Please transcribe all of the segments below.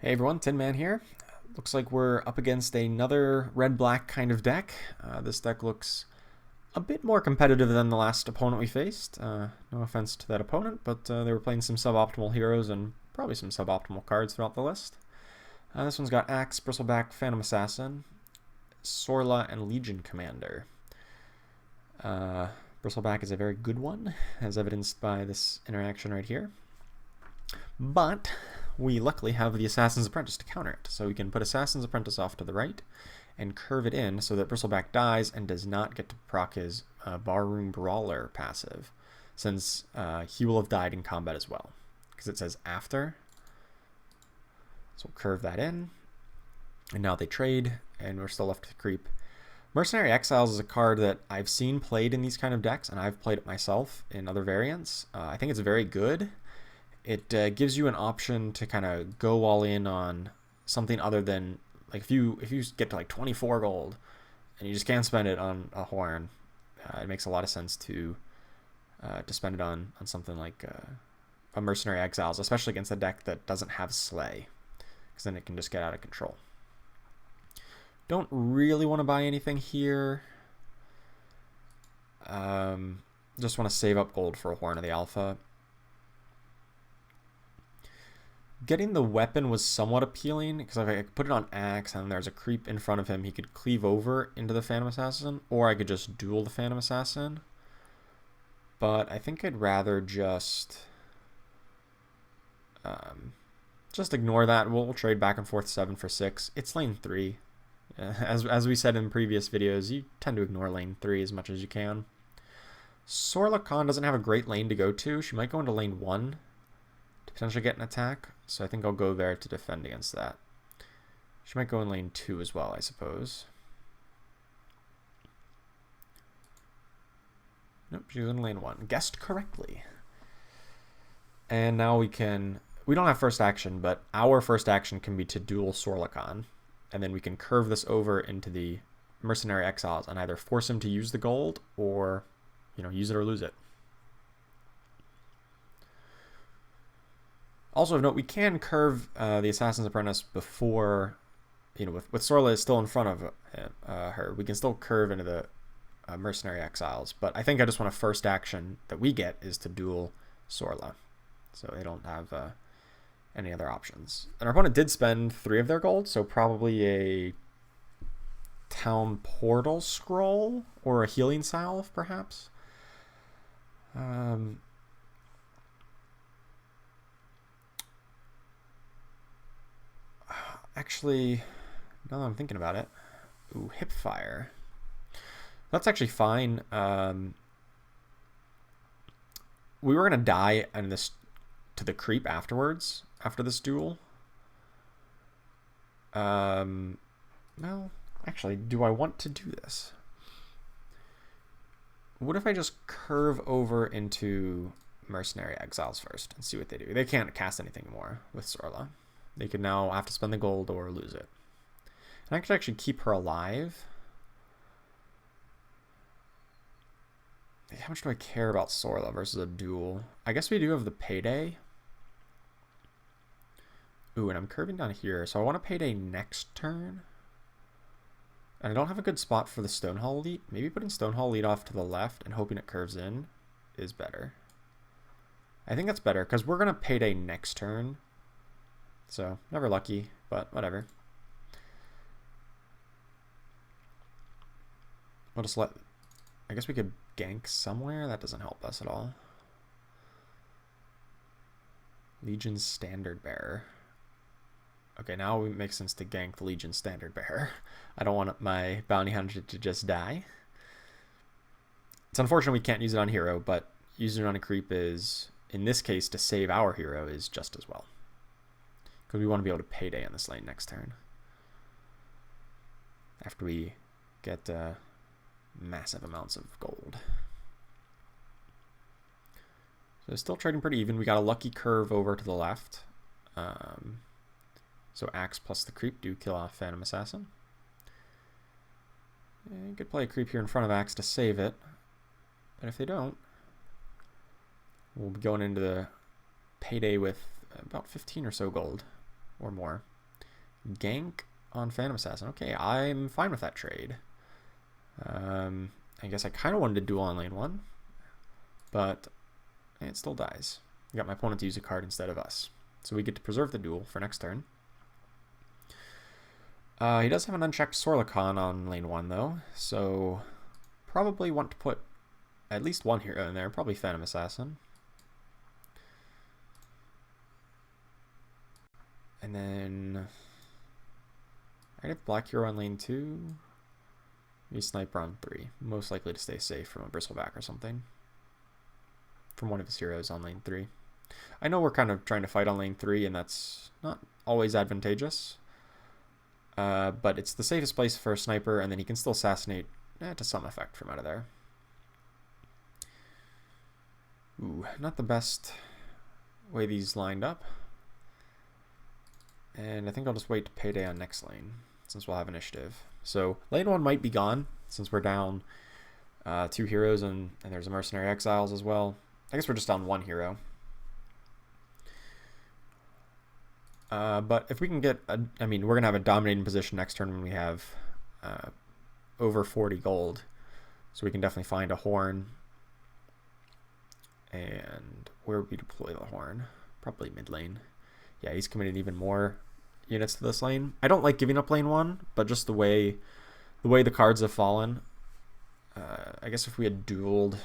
Hey everyone, Tin Man here. Looks like we're up against another red-black kind of deck. This deck looks a bit more competitive than the last opponent we faced. No offense to that opponent, but they were playing some suboptimal heroes and probably some suboptimal cards throughout the list. This one's got Axe, Bristleback, Phantom Assassin, Sorla, and Legion Commander. Bristleback is a very good one, as evidenced by this interaction right here. But we luckily have the Assassin's Apprentice to counter it. So we can put Assassin's Apprentice off to the right and curve it in so that Bristleback dies and does not get to proc his Barroom Brawler passive, since he will have died in combat as well, because it says after. So we'll curve that in. And now they trade, and we're still left with Creep. Mercenary Exiles is a card that I've seen played in these kind of decks, and I've played it myself in other variants. I think it's very good. It gives you an option to kind of go all in on something other than, like, if you get to like 24 gold and you just can't spend it on a horn, it makes a lot of sense to spend it on something like a Mercenary Exiles, especially against a deck that doesn't have Slay, because then it can just get out of control. Don't really want to buy anything here. Just want to save up gold for a Horn of the Alpha. Getting the weapon was somewhat appealing, because if I could put it on Axe and there's a creep in front of him, he could cleave over into the Phantom Assassin, or I could just duel the Phantom Assassin. But I think I'd rather just ignore that. We'll trade back and forth 7 for 6. It's lane 3. As we said in previous videos, you tend to ignore lane 3 as much as you can. Sorla Khan doesn't have a great lane to go to. She might go into lane 1 to potentially get an attack, so I think I'll go there to defend against that. She might go in lane 2 as well, I suppose. Nope, she's in lane 1. Guessed correctly. And now we don't have first action, but our first action can be to duel Sorla Khan, and then we can curve this over into the Mercenary Exiles and either force him to use the gold or, use it or lose it. Also of note, we can curve the Assassin's Apprentice before, with Sorla is still in front of her. We can still curve into the Mercenary Exiles, but I think I just want a first action that we get is to duel Sorla, so they don't have any other options. And our opponent did spend 3 of their gold, so probably a Town Portal Scroll or a Healing Salve, perhaps. Actually, now that I'm thinking about it, Hipfire. That's actually fine. We were gonna die and this to the creep afterwards, after this duel. Well, actually, do I want to do this? What if I just curve over into Mercenary Exiles first and see what they do? They can't cast anything more with Sorla. They could now have to spend the gold or lose it. And I could actually keep her alive. How much do I care about Sorla versus a duel? I guess we do have the Payday. Ooh, and I'm curving down here, so I want a Payday next turn. And I don't have a good spot for the Stonehall Elite. Maybe putting Stonehall Elite off to the left and hoping it curves in is better. I think that's better, because we're going to Payday next turn. So, never lucky, but whatever. We'll just let... I guess we could gank somewhere. That doesn't help us at all. Legion's Standard Bearer. Okay, now it makes sense to gank the Legion Standard Bearer. I don't want my Bounty Hunter to just die. It's unfortunate we can't use it on hero, but using it on a creep is, in this case, to save our hero is just as well. Because we want to be able to Payday on this lane next turn. After we get massive amounts of gold. So still trading pretty even. We got a lucky curve over to the left. So Axe plus the creep do kill off Phantom Assassin. And you could play a creep here in front of Axe to save it. But if they don't, we'll be going into the Payday with about 15 or so gold. or more. Gank on Phantom Assassin. Okay, I'm fine with that trade. I guess I kind of wanted to duel on lane 1, but it still dies. I got my opponent to use a card instead of us. So we get to preserve the duel for next turn. He does have an unchecked Sorlikon on lane 1, though, so probably want to put at least one hero in there, probably Phantom Assassin. And then I have Black Hero on lane 2. Maybe Sniper on 3. Most likely to stay safe from a Bristleback or something. From one of his heroes on lane 3. I know we're kind of trying to fight on lane 3, and that's not always advantageous. But it's the safest place for a Sniper, and then he can still assassinate to some effect from out of there. Ooh, not the best way these lined up. And I think I'll just wait to payday on next lane, since we'll have initiative. So lane 1 might be gone, since we're down 2 heroes, and there's a Mercenary Exiles as well. I guess we're just down 1 hero. But if we can get, I mean, we're going to have a dominating position next turn when we have over 40 gold. So we can definitely find a Horn. And where would we deploy the Horn? Probably mid lane. Yeah, he's committed even more units to this lane. I don't like giving up lane 1, but just the way the cards have fallen. I guess if we had dueled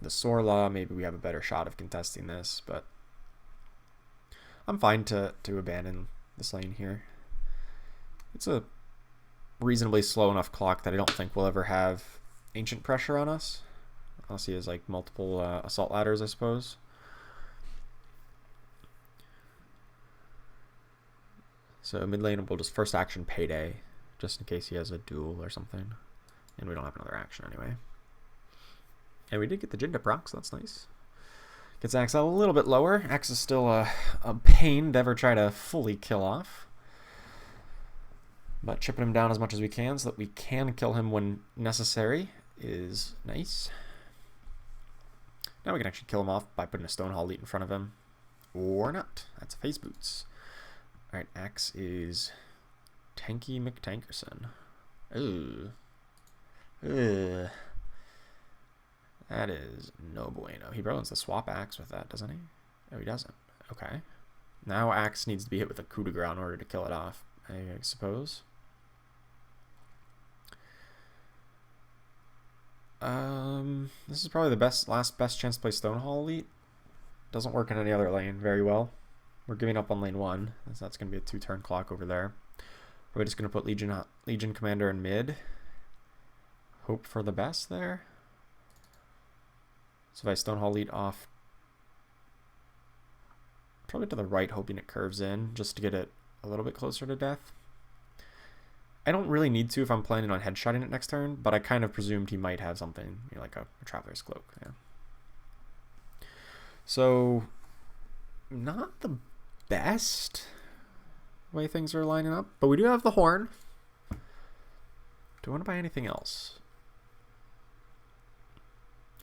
the Sorla, maybe we have a better shot of contesting this, but I'm fine to abandon this lane here. It's a reasonably slow enough clock that I don't think we'll ever have ancient pressure on us. Unless he has like multiple assault ladders, I suppose. So mid lane we'll just first action payday, just in case he has a duel or something. And we don't have another action anyway. And we did get the Jinda proc, so that's nice. Gets Axe a little bit lower. Axe is still a pain to ever try to fully kill off. But chipping him down as much as we can so that we can kill him when necessary is nice. Now we can actually kill him off by putting a Stonehall Elite in front of him. Or not. That's Phase Boots. Alright, Axe is Tanky McTankerson. Ooh. Ugh. That is no bueno. He probably wants to swap Axe with that, doesn't he? Oh, he doesn't. Okay. Now Axe needs to be hit with a coup de grace in order to kill it off, I suppose. This is probably the last best chance to play Stonehall Elite. Doesn't work in any other lane very well. We're giving up on lane 1, as that's going to be a 2-turn clock over there. We're just going to put Legion Commander in mid. Hope for the best there. So if I Stonehall Elite off, probably to the right, hoping it curves in, just to get it a little bit closer to death. I don't really need to if I'm planning on headshotting it next turn, but I kind of presumed he might have something, you know, like a Traveler's Cloak. Yeah. So, not the best way things are lining up, but we do have the Horn. Do I want to buy anything else?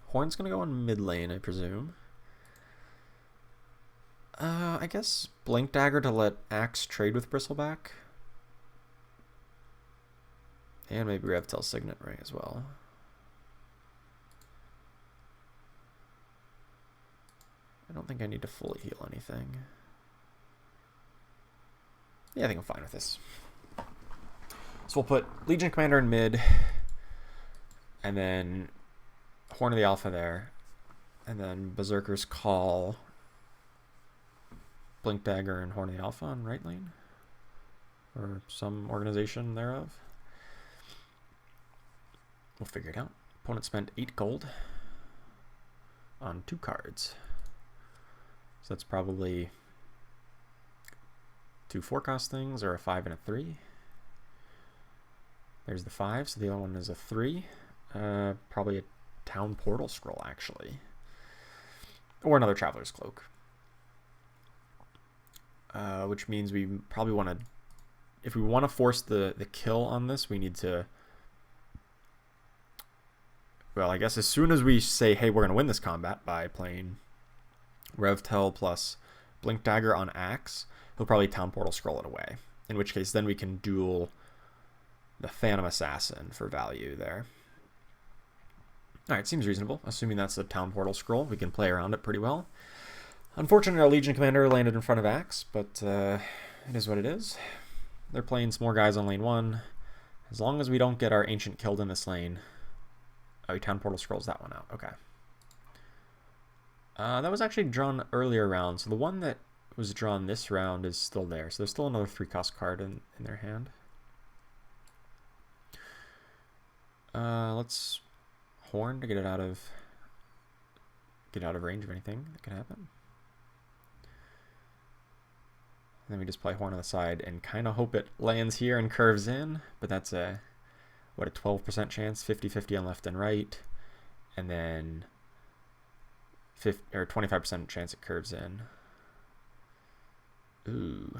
Horn's going to go on mid lane, I presume. I guess Blink Dagger to let Axe trade with Bristleback. And maybe Revtel Signet Ring as well. I don't think I need to fully heal anything. Yeah, I think I'm fine with this. So we'll put Legion Commander in mid, and then Horn of the Alpha there, and then Berserker's Call, Blink Dagger, and Horn of the Alpha on right lane, or some organization thereof. We'll figure it out. Opponent spent 8 gold on 2 cards. So that's probably 2 forecast things, or a 5 and a 3. There's the 5, so the other one is a 3. Probably a Town Portal Scroll, actually. Or another Traveler's Cloak. Which means we probably want to... If we want to force the kill on this, we need to... Well, I guess as soon as we say, hey, we're going to win this combat by playing Revtel plus Blink Dagger on Axe, he'll probably Town Portal scroll it away. In which case, then we can duel the Phantom Assassin for value there. Alright, seems reasonable. Assuming that's the Town Portal scroll, we can play around it pretty well. Unfortunately, our Legion Commander landed in front of Axe, but it is what it is. They're playing some more guys on lane 1. As long as we don't get our Ancient killed in this lane. Oh, Town Portal scrolls that one out. Okay. That was actually drawn earlier round, so the one that was drawn this round is still there. So there's still another 3-cost card in their hand. Let's Horn to get it out of range of anything that could happen. And then we just play Horn on the side and kind of hope it lands here and curves in, but that's a 12% chance, 50-50 on left and right, and then 25% chance it curves in. Ooh.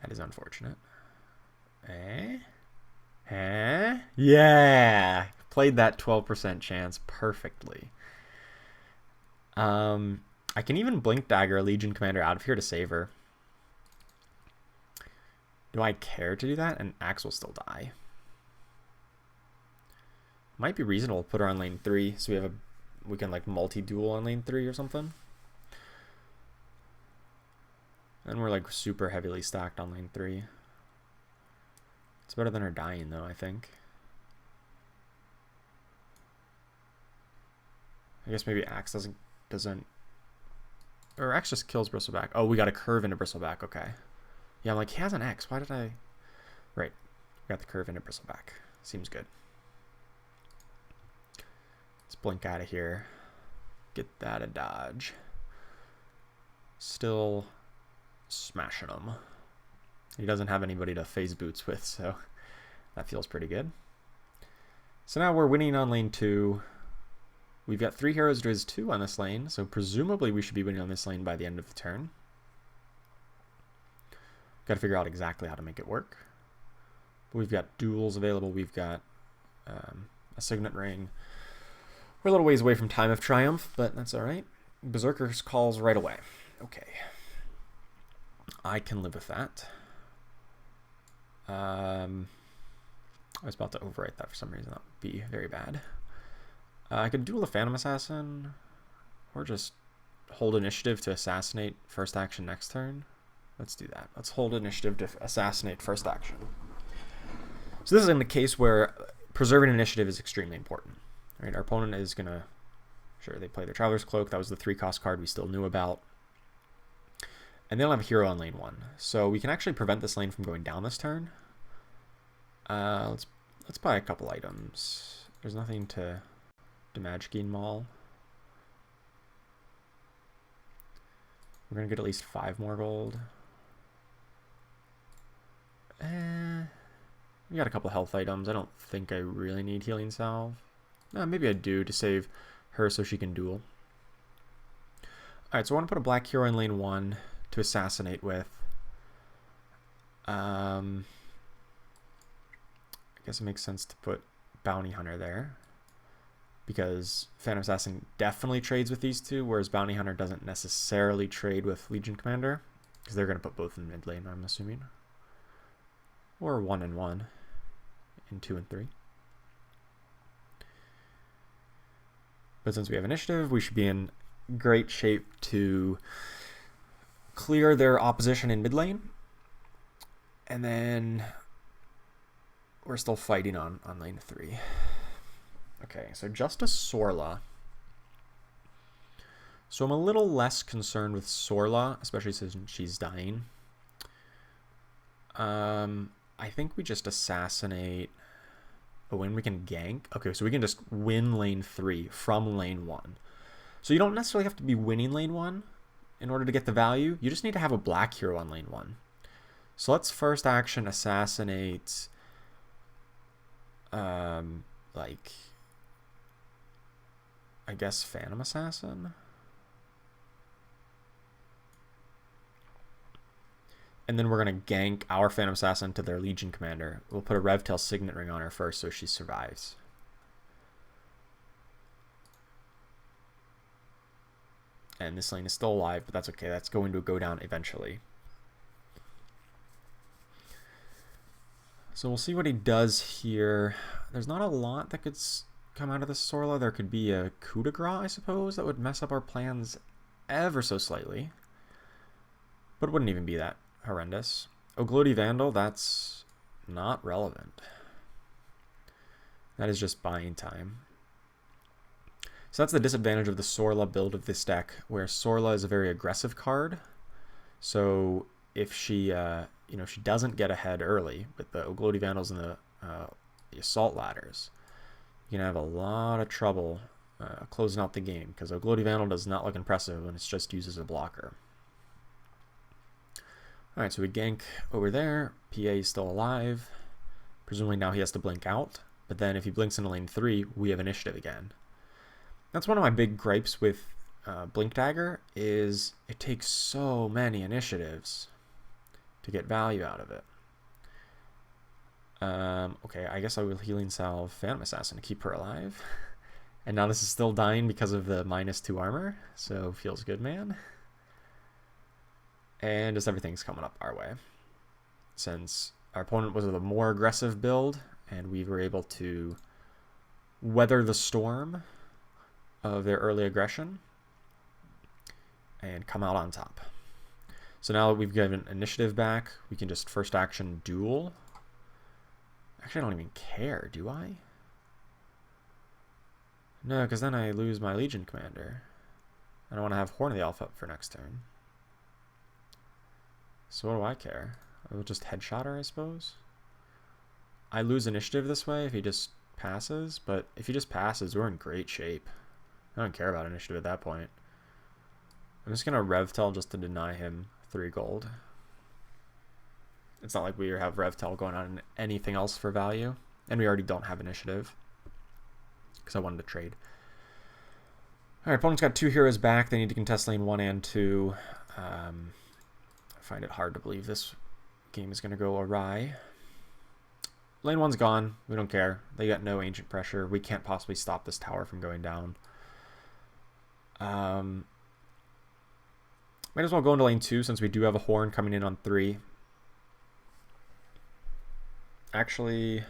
That is unfortunate. Yeah! Played that 12% chance perfectly. I can even Blink Dagger a Legion Commander out of here to save her. Do I care to do that? And Axe will still die. Might be reasonable to put her on lane 3 so we can like multi-duel on lane 3 or something. And we're like super heavily stacked on lane 3. It's better than her dying though, I think. I guess maybe Axe doesn't or Axe just kills Bristleback. Oh, we got a curve into Bristleback, okay. Yeah, I'm like, he has an X. Why did I... Right. We got the curve into Bristleback. Seems good. Let's blink out of here. Get that a dodge. Still smashing him. He doesn't have anybody to phase boots with, so that feels pretty good. So now we're winning on lane 2. We've got 3 heroes to his 2 on this lane, so presumably we should be winning on this lane by the end of the turn. Got to figure out exactly how to make it work. But we've got duels available. We've got a Signet Ring. We're a little ways away from Time of Triumph, but that's all right. Berserker's calls right away. Okay. I can live with that. I was about to overwrite that for some reason. That would be very bad. I could duel a Phantom Assassin, or just hold initiative to assassinate first action next turn. Let's do that. Let's hold initiative to assassinate first action. So this is in the case where preserving initiative is extremely important. Right, our opponent is going to... Sure, they play their Traveler's Cloak. That was the 3-cost card we still knew about. And they don't have a hero on lane 1. So we can actually prevent this lane from going down this turn. Let's buy a couple items. There's nothing to Magicine Maul. We're going to get at least 5 more gold. We got a couple health items. I don't think I really need Healing Salve. No, maybe I do to save her so she can duel. Alright, so I want to put a black hero in lane 1 to assassinate with. I guess it makes sense to put Bounty Hunter there, because Phantom Assassin definitely trades with these two, whereas Bounty Hunter doesn't necessarily trade with Legion Commander, because they're going to put both in mid lane, I'm assuming. Or 1 and 1, and 2 and 3. But since we have initiative, we should be in great shape to clear their opposition in mid lane. And then we're still fighting on lane 3. Okay, so just a Sorla. So I'm a little less concerned with Sorla, especially since she's dying. I think we just assassinate... Oh, and we can gank? Okay, so we can just win lane 3 from lane 1. So you don't necessarily have to be winning lane 1 in order to get the value. You just need to have a black hero on lane 1. So let's first action assassinate... like... I guess Phantom Assassin? And then we're going to gank our Phantom Assassin to their Legion Commander. We'll put a Revtail Signet Ring on her first so she survives. And this lane is still alive, but that's okay. That's going to go down eventually. So we'll see what he does here. There's not a lot that could come out of this Sorla. There could be a coup de grace, I suppose, that would mess up our plans ever so slightly. But it wouldn't even be that horrendous. Oglodi Vandal, that's not relevant. That is just buying time. So that's the disadvantage of the Sorla build of this deck, where Sorla is a very aggressive card. So if she, she doesn't get ahead early with the Oglodi Vandals and the Assault Ladders, you can have a lot of trouble closing out the game, because Oglodi Vandal does not look impressive when it's just used as a blocker. Alright, so we gank over there. PA is still alive. Presumably now he has to blink out. But then if he blinks into lane 3, we have initiative again. That's one of my big gripes with Blink Dagger, is it takes so many initiatives to get value out of it. Okay, I guess I will Healing Salve Phantom Assassin to keep her alive. And now this is still dying because of the -2 armor, so feels good, man. And just everything's coming up our way. Since our opponent was with a more aggressive build, and we were able to weather the storm of their early aggression and come out on top. So now that we've given initiative back, we can just first action duel. Actually, I don't even care, do I? No, because then I lose my Legion Commander. I don't want to have Horn of the Alpha up for next turn. So what do I care? I will just headshot her, I suppose. I lose initiative this way if he just passes, but if he just passes, we're in great shape. I don't care about initiative at that point. I'm just going to Revtel just to deny him 3 gold. It's not like we have Revtel going on anything else for value, and we already don't have initiative because I wanted to trade. Alright, opponent's got 2 heroes back. They need to contest lane 1 and 2. I find it hard to believe this game is going to go awry. Lane 1's gone. We don't care. They got no ancient pressure. We can't possibly stop this tower from going down. Might as well go into lane 2 since we do have a Horn coming in on 3. Actually,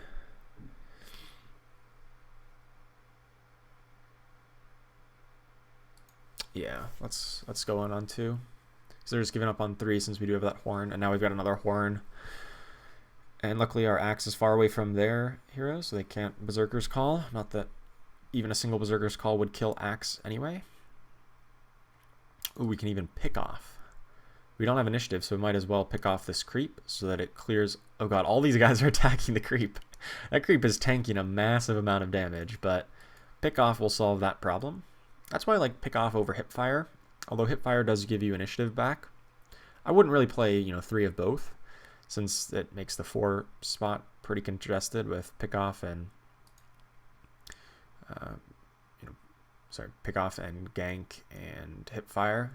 yeah, let's go on 2. Because they're just giving up on 3 since we do have that Horn, and now we've got another Horn. And luckily our axe is far away from their heroes, so they can't Berserker's Call. Not that even a single Berserker's Call would kill axe anyway. Ooh, we can even pick off. We don't have initiative, so we might as well pick off this creep so that it clears. Oh god, all these guys are attacking the creep. That creep is tanking a massive amount of damage, but pick off will solve that problem. That's why I like pick off over hipfire. Although hipfire does give you initiative back. I wouldn't really play, 3 of both, since it makes the 4 spot pretty congested with pick off and pick off and gank and hipfire.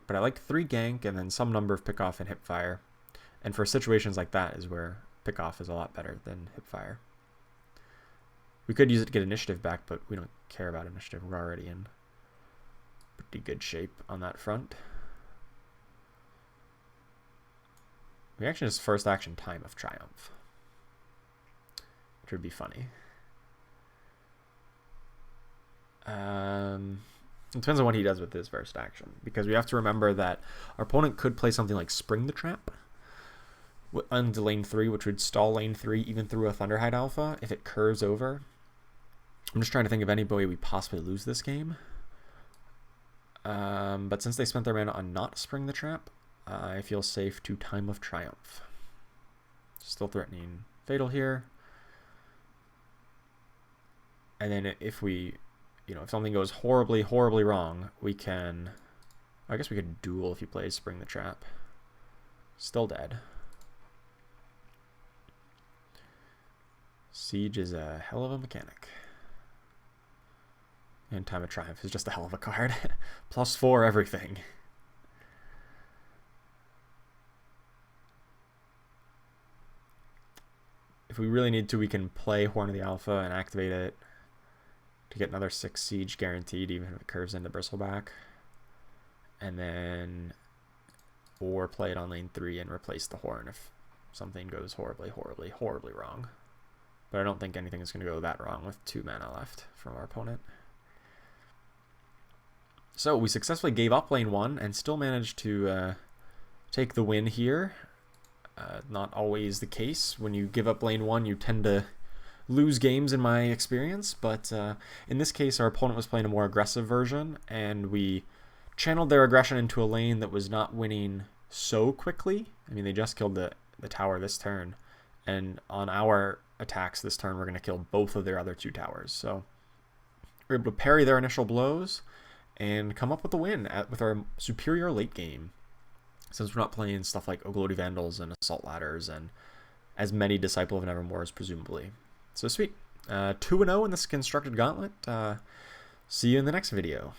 But I like 3 gank and then some number of pick off and hipfire. And for situations like that is where pick off is a lot better than hipfire. We could use it to get initiative back, but we don't care about initiative. We're already in pretty good shape on that front. We actually just first action Time of Triumph, which would be funny. It depends on what he does with his first action, because we have to remember that our opponent could play something like Spring the Trap onto lane 3, which would stall lane 3 even through a Thunderhide Alpha if it curves over. I'm just trying to think of any way we possibly lose this game. But since they spent their mana on not Spring the Trap, I feel safe to Time of Triumph. Still threatening Fatal here. And then if we, if something goes horribly, horribly wrong, we can, I guess we could duel if he plays Spring the Trap. Still dead. Siege is a hell of a mechanic. And Time of Triumph is just a hell of a card. +4 everything. If we really need to, we can play Horn of the Alpha and activate it to get another 6 siege guaranteed, even if it curves into Bristleback. and then or play it on lane 3 and replace the horn if something goes horribly wrong. But I don't think anything is going to go that wrong with 2 mana left from our opponent. So we successfully gave up lane 1 and still managed to take the win here. Not always the case. When you give up lane 1, you tend to lose games in my experience, but in this case our opponent was playing a more aggressive version, and we channeled their aggression into a lane that was not winning so quickly. I mean, they just killed the tower this turn, and on our attacks this turn we're going to kill both of their other 2 towers. So we're able to parry their initial blows and come up with a win with our superior late game, since we're not playing stuff like Oglodi Vandals and Assault Ladders and as many Disciple of Nevermores, presumably. So sweet. 2-0 in this constructed gauntlet. See you in the next video.